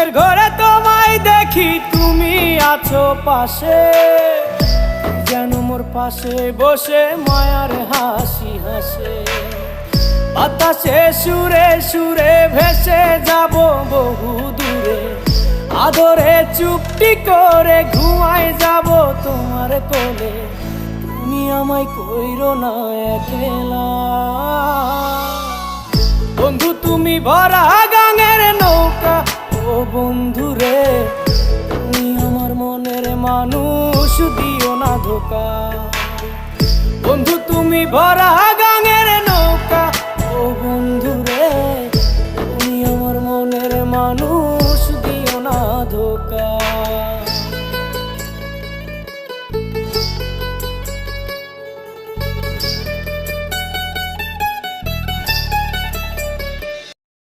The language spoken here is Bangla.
ঘুমের ঘরে তোমায় দেখি, তুমি আছো পাশে, যেন মোর পাশে বসে মায়ার হাসি হাসে। বাতাসে সুরে সুরে ভেসে যাব বহু দূরে, আদরে চুপটি করে ঘুমায় যাব তোমার কোলে। তুমি আমায় কইরো না একলা বন্ধু, তুমি ভরা গাঙের নৌকা। ও বন্ধু রে, তুমি আমার মনের মানুষ, দিও না ধোকা। বন্ধু তুমি ভরা